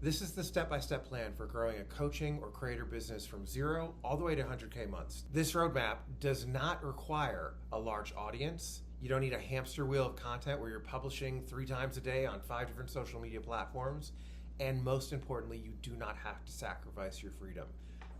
This is the step-by-step plan for growing a coaching or creator business from 0 all the way to 100K months. This roadmap does not require a large audience. You don't need a hamster wheel of content where you're publishing 3 times a day on 5 different social media platforms. And most importantly, you do not have to sacrifice your freedom.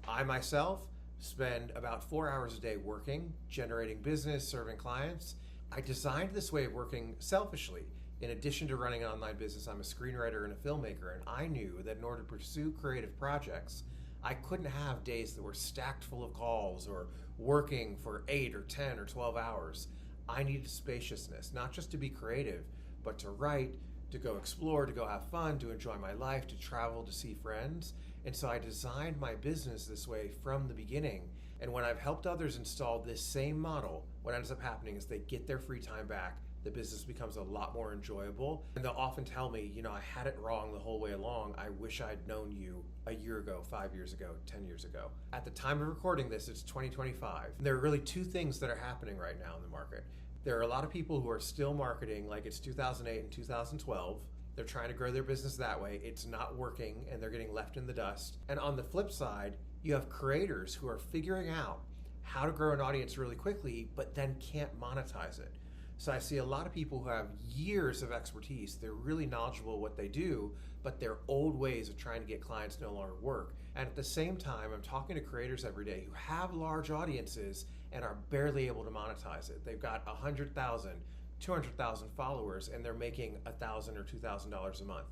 I myself spend about 4 hours a day working, generating business, serving clients. I designed this way of working selfishly. In addition to running an online business, I'm a screenwriter and a filmmaker, and I knew that in order to pursue creative projects, I couldn't have days that were stacked full of calls or working for 8 or 10 or 12 hours. I needed spaciousness, not just to be creative, but to write, to go explore, to go have fun, to enjoy my life, to travel, to see friends. And so I designed my business this way from the beginning. And when I've helped others install this same model, what ends up happening is they get their free time back. The business becomes a lot more enjoyable. And they'll often tell me, I had it wrong the whole way along. I wish I'd known you a year ago, 5 years ago, 10 years ago. At the time of recording this, it's 2025. And there are really 2 things that are happening right now in the market. There are a lot of people who are still marketing like it's 2008 and 2012. They're trying to grow their business that way. It's not working and they're getting left in the dust. And on the flip side, you have creators who are figuring out how to grow an audience really quickly, but then can't monetize it. So I see a lot of people who have years of expertise. They're really knowledgeable what they do, but their old ways of trying to get clients no longer work. And at the same time, I'm talking to creators every day who have large audiences and are barely able to monetize it. They've got 100,000, 200,000 followers, and they're making $1,000 or $2,000 a month.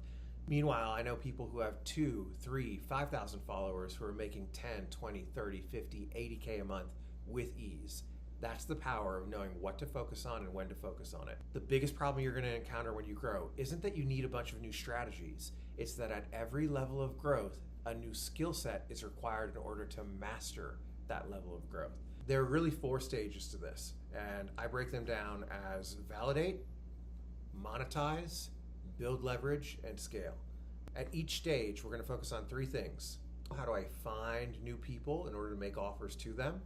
Meanwhile, I know people who have 2, 3, 5,000 followers who are making 10, 20, 30, 50, 80K a month with ease. That's the power of knowing what to focus on and when to focus on it. The biggest problem you're going to encounter when you grow isn't that you need a bunch of new strategies. It's that at every level of growth, a new skill set is required in order to master that level of growth. There are really 4 stages to this, and I break them down as validate, monetize, build leverage, and scale. At each stage, we're going to focus on 3 things. How do I find new people in order to make offers to them?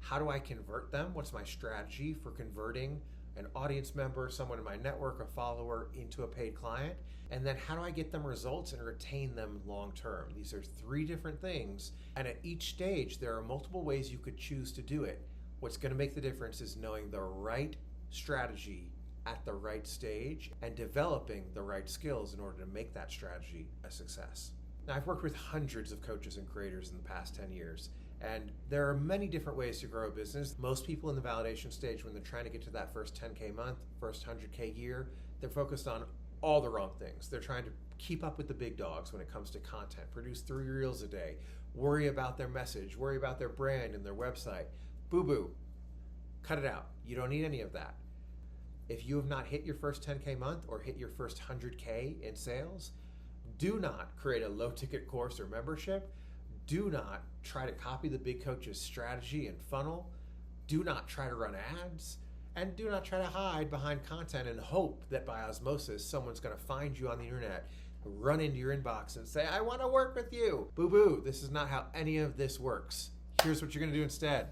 How do I convert them? What's my strategy for converting an audience member, someone in my network, a follower, into a paid client? And then how do I get them results and retain them long term? These are 3 different things. And at each stage, there are multiple ways you could choose to do it. What's going to make the difference is knowing the right strategy at the right stage and developing the right skills in order to make that strategy a success. Now, I've worked with hundreds of coaches and creators in the past 10 years. And there are many different ways to grow a business. Most people in the validation stage, when they're trying to get to that first 10K month, first 100K year, they're focused on all the wrong things. They're trying to keep up with the big dogs when it comes to content, produce 3 reels a day, worry about their message, worry about their brand and their website. Boo-boo. Cut it out. You don't need any of that. If you have not hit your first 10K month or hit your first 100K in sales, do not create a low-ticket course or membership. Do not try to copy the big coach's strategy and funnel. Do not try to run ads. And do not try to hide behind content and hope that by osmosis, someone's going to find you on the internet, run into your inbox and say, I want to work with you. Boo-boo. This is not how any of this works. Here's what you're going to do instead.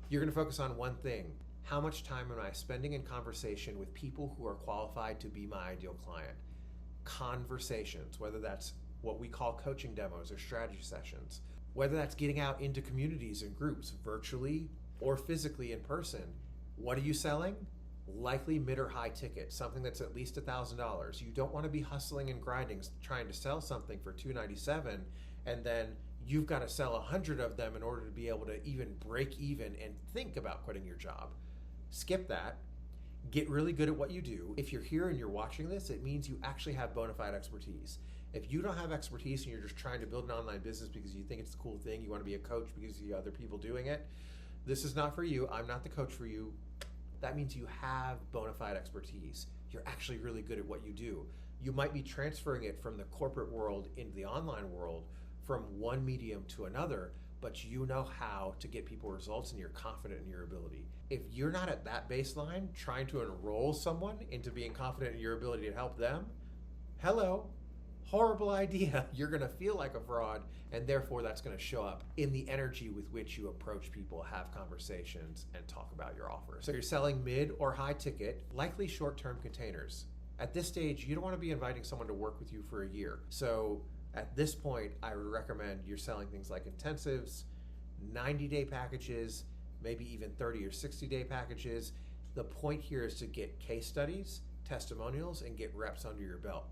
You're going to focus on one thing. How much time am I spending in conversation with people who are qualified to be my ideal client? Conversations, whether that's what we call coaching demos or strategy sessions, whether that's getting out into communities and groups virtually or physically in person. What are you selling? Likely mid or high ticket, something that's at least $1,000. You don't want to be hustling and grinding, trying to sell something for $297, and then you've got to sell 100 of them in order to be able to even break even and think about quitting your job. Skip that. Get really good at what you do. If you're here and you're watching this, it means you actually have bona fide expertise. If you don't have expertise and you're just trying to build an online business because you think it's a cool thing, you want to be a coach because you see other people doing it, this is not for you. I'm not the coach for you. That means you have bona fide expertise. You're actually really good at what you do. You might be transferring it from the corporate world into the online world, from one medium to another, but you know how to get people results and you're confident in your ability. If you're not at that baseline, trying to enroll someone into being confident in your ability to help them, hello, horrible idea. You're going to feel like a fraud, and therefore that's going to show up in the energy with which you approach people, have conversations, and talk about your offer. So you're selling mid or high ticket, likely short-term containers. At this stage, you don't want to be inviting someone to work with you for a year. So At this point, I would recommend you're selling things like intensives, 90-day packages, maybe even 30 or 60-day packages. The point here is to get case studies, testimonials, and get reps under your belt.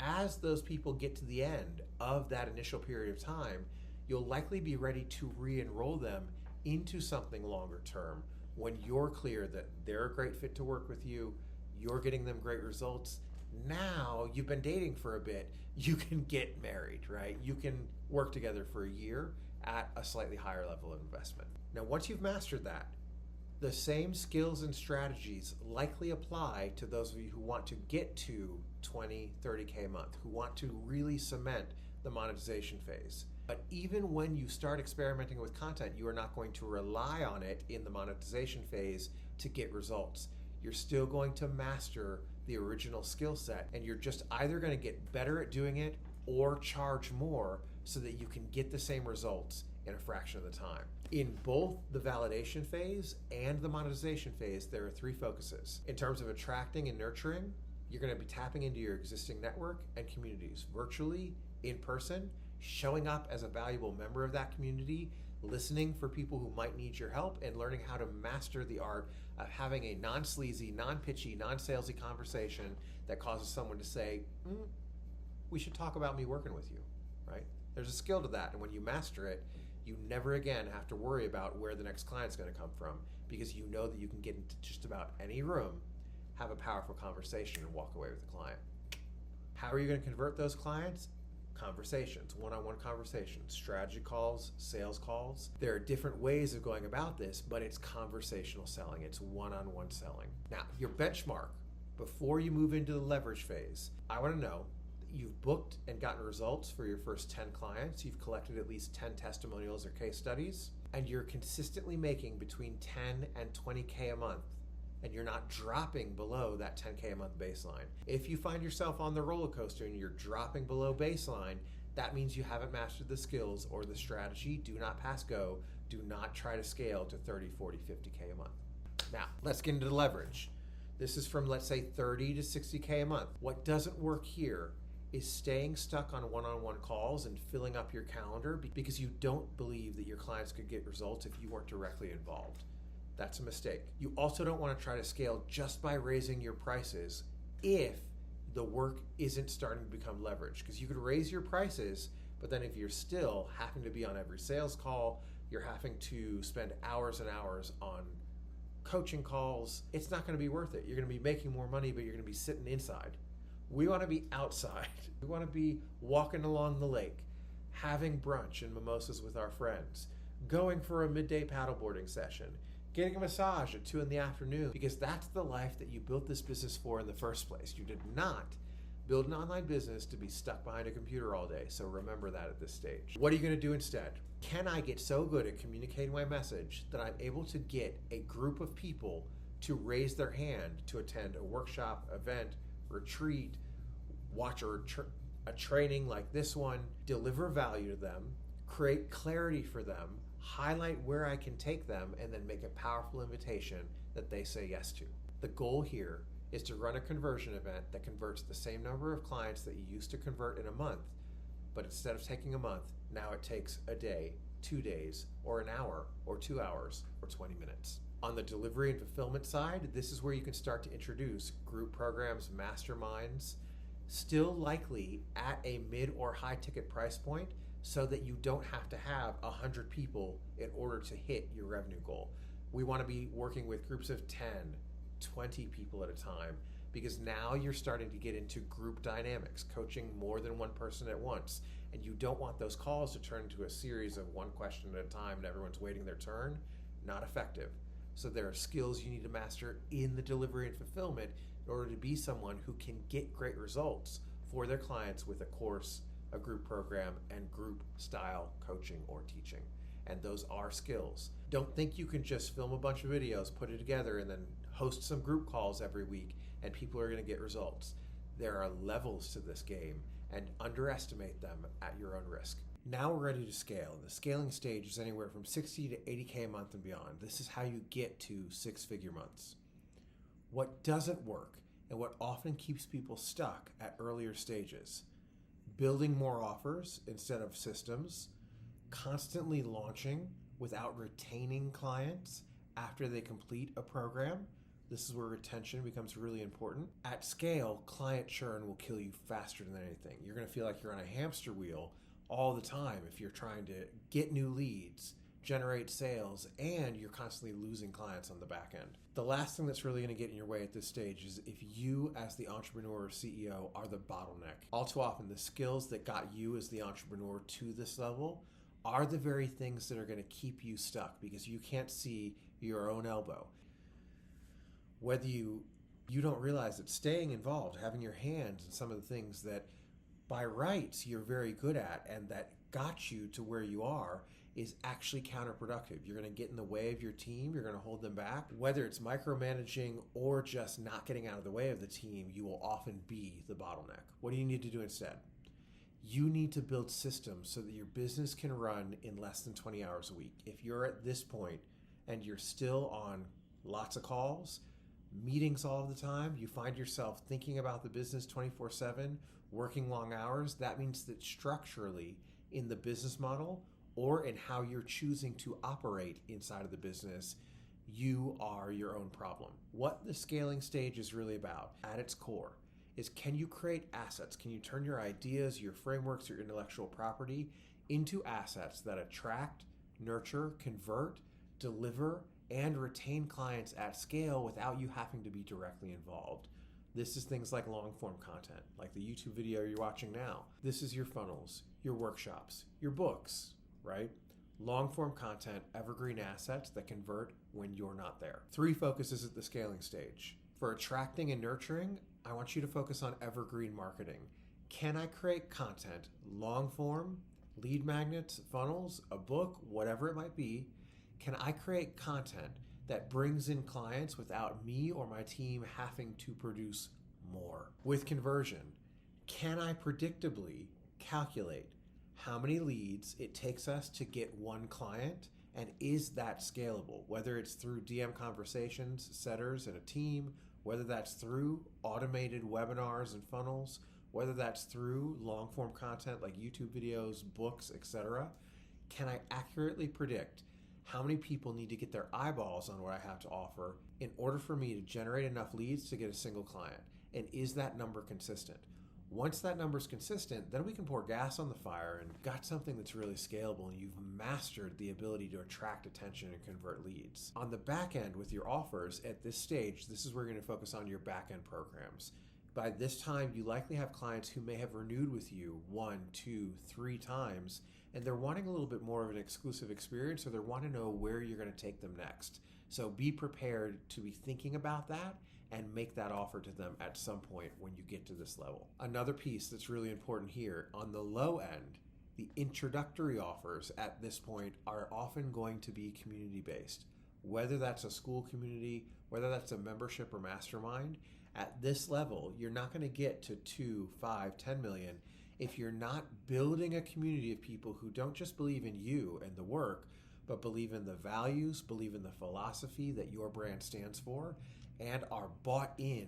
As those people get to the end of that initial period of time, you'll likely be ready to re-enroll them into something longer term when you're clear that they're a great fit to work with you, you're getting them great results. Now you've been dating for a bit, you can get married, right? You can work together for a year at a slightly higher level of investment. Now, once you've mastered that, the same skills and strategies likely apply to those of you who want to get to 20, 30K a month, who want to really cement the monetization phase. But even when you start experimenting with content, you are not going to rely on it in the monetization phase to get results. You're still going to master the original skill set, and you're just either going to get better at doing it or charge more so that you can get the same results in a fraction of the time. In both the validation phase and the monetization phase, there are 3 focuses. In terms of attracting and nurturing, you're going to be tapping into your existing network and communities, virtually, in person, showing up as a valuable member of that community, listening for people who might need your help, and learning how to master the art of having a non-sleazy, non-pitchy, non-salesy conversation that causes someone to say, we should talk about me working with you, right? There's a skill to that, and when you master it, you never again have to worry about where the next client's going to come from, because you know that you can get into just about any room, have a powerful conversation, and walk away with the client. How are you going to convert those clients? Conversations, one-on-one conversations, strategy calls, sales calls. There are different ways of going about this, but it's conversational selling. It's one-on-one selling. Now, your benchmark, before you move into the leverage phase, I want to know that you've booked and gotten results for your first 10 clients, you've collected at least 10 testimonials or case studies, and you're consistently making between 10 and 20K a month, and you're not dropping below that 10K a month baseline. If you find yourself on the roller coaster and you're dropping below baseline, that means you haven't mastered the skills or the strategy. Do not pass go. Do not try to scale to 30, 40, 50K a month. Now, let's get into the leverage. This is from, let's say, 30 to 60K a month. What doesn't work here is staying stuck on one-on-one calls and filling up your calendar because you don't believe that your clients could get results if you weren't directly involved. That's a mistake. You also don't want to try to scale just by raising your prices if the work isn't starting to become leverage, because you could raise your prices, but then if you're still having to be on every sales call, you're having to spend hours and hours on coaching calls, it's not going to be worth it. You're going to be making more money, but you're going to be sitting inside. We want to be outside. We want to be walking along the lake, having brunch and mimosas with our friends, going for a midday paddleboarding session, getting a massage at 2 in the afternoon, because that's the life that you built this business for in the first place. You did not build an online business to be stuck behind a computer all day, so remember that at this stage. What are you going to do instead? Can I get so good at communicating my message that I'm able to get a group of people to raise their hand to attend a workshop, event, retreat, watch a training like this one, deliver value to them, create clarity for them, highlight where I can take them, and then make a powerful invitation that they say yes to. The goal here is to run a conversion event that converts the same number of clients that you used to convert in a month, but instead of taking a month, now it takes a day, 2 days, or an hour, or 2 hours, or 20 minutes. On the delivery and fulfillment side, this is where you can start to introduce group programs, masterminds, still likely at a mid or high ticket price point, so that you don't have to have 100 people in order to hit your revenue goal. We want to be working with groups of 10, 20 people at a time, because now you're starting to get into group dynamics, coaching more than one person at once, and you don't want those calls to turn into a series of one question at a time and everyone's waiting their turn. Not effective. So there are skills you need to master in the delivery and fulfillment in order to be someone who can get great results for their clients with a course, a group program, and group style coaching or teaching. And those are skills. Don't think you can just film a bunch of videos, put it together, and then host some group calls every week and people are going to get results. There are levels to this game, and underestimate them at your own risk. Now we're ready to scale. The scaling stage is anywhere from 60 to 80K a month and beyond. This is how you get to 6-figure months. What doesn't work, and what often keeps people stuck at earlier stages: building more offers instead of systems, constantly launching without retaining clients after they complete a program. This is where retention becomes really important. At scale, client churn will kill you faster than anything. You're going to feel like you're on a hamster wheel all the time if you're trying to get new leads, generate sales, and you're constantly losing clients on the back end. The last thing that's really going to get in your way at this stage is if you, as the entrepreneur or CEO, are the bottleneck. All too often, the skills that got you as the entrepreneur to this level are the very things that are going to keep you stuck because you can't see your own elbow. Whether you don't realize that staying involved, having your hands in some of the things that by rights you're very good at and that got you to where you are is actually counterproductive. You're going to get in the way of your team. You're going to hold them back. Whether it's micromanaging or just not getting out of the way of the team, you will often be the bottleneck. What do you need to do instead? You need to build systems so that your business can run in less than 20 hours a week. If you're at this point and you're still on lots of calls, meetings all the time, you find yourself thinking about the business 24/7, working long hours, that means that structurally in the business model or in how you're choosing to operate inside of the business, you are your own problem. What the scaling stage is really about at its core is, can you create assets? Can you turn your ideas, your frameworks, your intellectual property into assets that attract, nurture, convert, deliver, and retain clients at scale without you having to be directly involved? This is things like long form content, like the YouTube video you're watching now. This is your funnels, your workshops, your books, right? Long form content, evergreen assets that convert when you're not there. 3 focuses at the scaling stage. For attracting and nurturing, I want you to focus on evergreen marketing. Can I create content, long form, lead magnets, funnels, a book, whatever it might be? Can I create content that brings in clients without me or my team having to produce more? With conversion, can I predictably calculate how many leads it takes us to get one client, and is that scalable? Whether it's through DM conversations, setters, and a team, whether that's through automated webinars and funnels, whether that's through long form content like YouTube videos, books, etc. Can I accurately predict how many people need to get their eyeballs on what I have to offer in order for me to generate enough leads to get a single client? And is that number consistent? Once that number is consistent, then we can pour gas on the fire and got something that's really scalable, and you've mastered the ability to attract attention and convert leads. On the back end with your offers, at this stage, this is where you're going to focus on your back end programs. By this time, you likely have clients who may have renewed with you 1, 2, 3 times, and they're wanting a little bit more of an exclusive experience, or they want to know where you're going to take them next. So be prepared to be thinking about that and make that offer to them at some point when you get to this level. Another piece that's really important here, on the low end, the introductory offers at this point are often going to be community-based. Whether that's a school community, whether that's a membership or mastermind, at this level, you're not going to get to 2, 5, 10 million if you're not building a community of people who don't just believe in you and the work, but believe in the values, believe in the philosophy that your brand stands for, and are bought in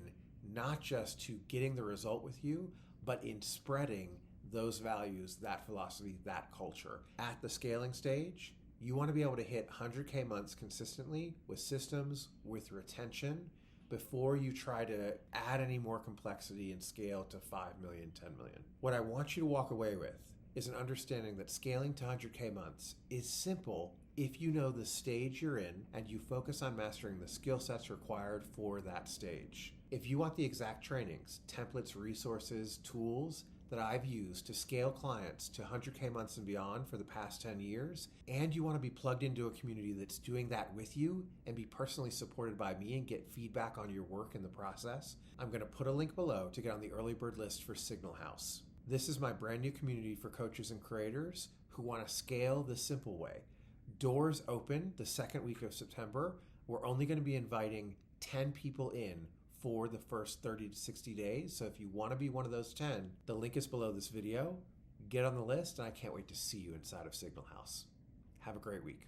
not just to getting the result with you, but in spreading those values, that philosophy, that culture. At the scaling stage, you want to be able to hit 100K months consistently with systems, with retention, before you try to add any more complexity and scale to 5 million, 10 million. What I want you to walk away with is an understanding that scaling to 100K months is simple if you know the stage you're in and you focus on mastering the skill sets required for that stage. If you want the exact trainings, templates, resources, tools that I've used to scale clients to 100K months and beyond for the past 10 years, and you want to be plugged into a community that's doing that with you and be personally supported by me and get feedback on your work in the process, I'm going to put a link below to get on the early bird list for Signal House. This is my brand new community for coaches and creators who want to scale the simple way. Doors open the second week of September. We're only going to be inviting 10 people in for the first 30 to 60 days. So if you want to be one of those 10, the link is below this video. Get on the list, and I can't wait to see you inside of Signal House. Have a great week.